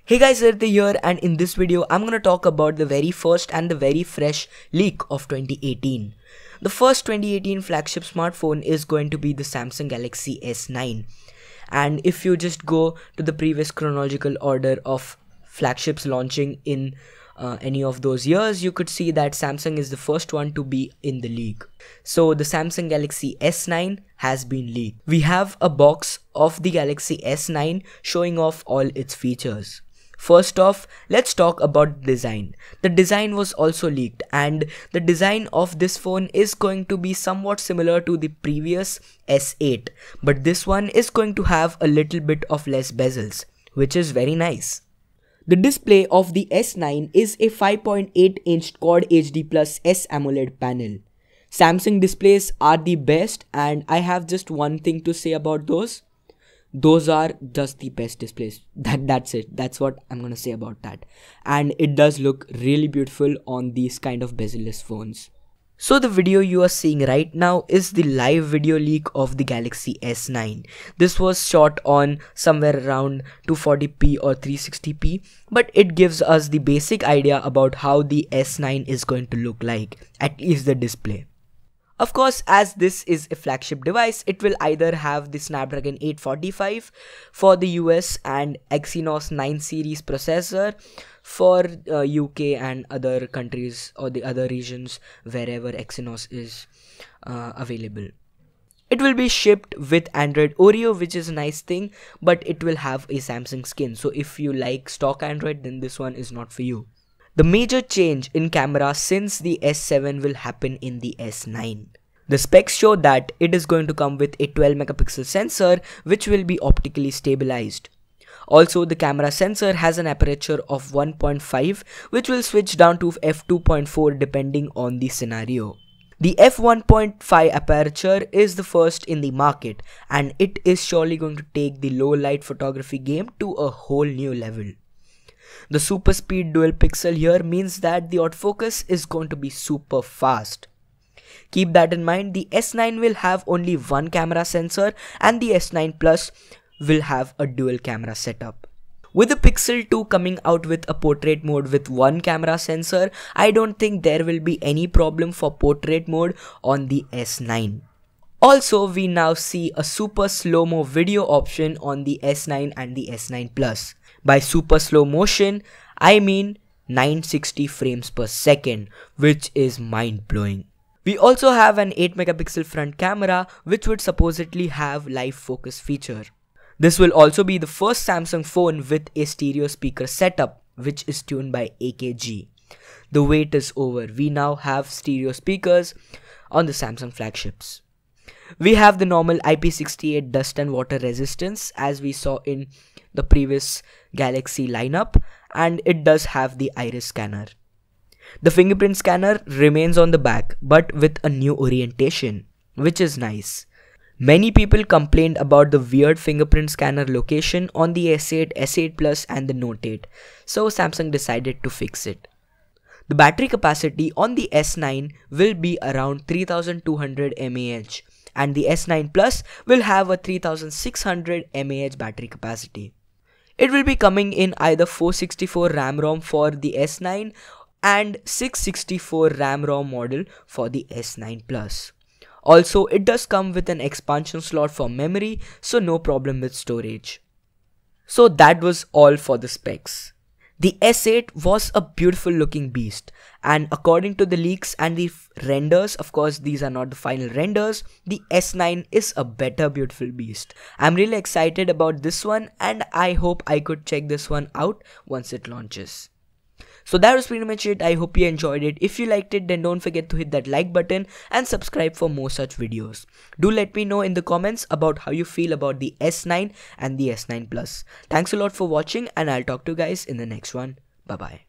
Hey guys, Arthi here, and in this video I'm gonna talk about the very first and the very fresh leak of 2018. The first 2018 flagship smartphone is going to be the Samsung Galaxy S9. And if you just go to the previous chronological order of flagships launching in any of those years, you could see that Samsung is the first one to be in the league. So the Samsung Galaxy S9 has been leaked. We have a box of the Galaxy S9 showing off all its features. First off, let's talk about the design. The design was also leaked, and the design of this phone is going to be somewhat similar to the previous S8, but this one is going to have a little bit of less bezels, which is very nice. The display of the S9 is a 5.8-inch Quad HD Plus S AMOLED panel. Samsung displays are the best, and I have just one thing to say about those. Those are just the best displays. That's it. That's what I'm gonna say about that. And it does look really beautiful on these kind of bezel-less phones. So the video you are seeing right now is the live video leak of the Galaxy S9. This was shot on somewhere around 240p or 360p, but it gives us the basic idea about how the S9 is going to look like, at least the display. Of course, as this is a flagship device, it will either have the Snapdragon 845 for the US and Exynos 9 series processor for UK and other countries or the other regions wherever Exynos is available. It will be shipped with Android Oreo, which is a nice thing, but it will have a Samsung skin. So if you like stock Android, then this one is not for you. The major change in camera since the S7 will happen in the S9. The specs show that it is going to come with a 12 megapixel sensor which will be optically stabilized. Also, the camera sensor has an aperture of 1.5 which will switch down to f2.4 depending on the scenario. The f1.5 aperture is the first in the market, and it is surely going to take the low light photography game to a whole new level. The super speed dual pixel here means that the autofocus is going to be super fast. Keep that in mind. The S9 will have only one camera sensor, and the S9 Plus will have a dual camera setup. With the Pixel 2 coming out with a portrait mode with one camera sensor, I don't think there will be any problem for portrait mode on the S9. Also, we now see a super slow-mo video option on the S9 and the S9 Plus. By super slow motion, I mean 960 frames per second, which is mind-blowing. We also have an 8 megapixel front camera which would supposedly have live focus feature. This will also be the first Samsung phone with a stereo speaker setup which is tuned by AKG. The wait is over. We now have stereo speakers on the Samsung flagships. We have the normal IP68 dust and water resistance as we saw in the previous Galaxy lineup, and it does have the iris scanner. The fingerprint scanner remains on the back but with a new orientation, which is nice. Many people complained about the weird fingerprint scanner location on the S8, S8 Plus and the Note 8, so Samsung decided to fix it. The battery capacity on the S9 will be around 3200 mAh, and the S9 Plus will have a 3600 mAh battery capacity. It will be coming in either 464 RAM-ROM for the S9 and 664 RAM-ROM model for the S9 Plus. Also, it does come with an expansion slot for memory, so no problem with storage. So that was all for the specs. The S8 was a beautiful looking beast, and according to the leaks and the renders, of course these are not the final renders, the S9 is a better beautiful beast. I'm really excited about this one, and I hope I could check this one out once it launches. So that was pretty much it. I hope you enjoyed it. If you liked it, then don't forget to hit that like button and subscribe for more such videos. Do let me know in the comments about how you feel about the S9 and the S9 Plus. Thanks a lot for watching, and I'll talk to you guys in the next one. Bye bye.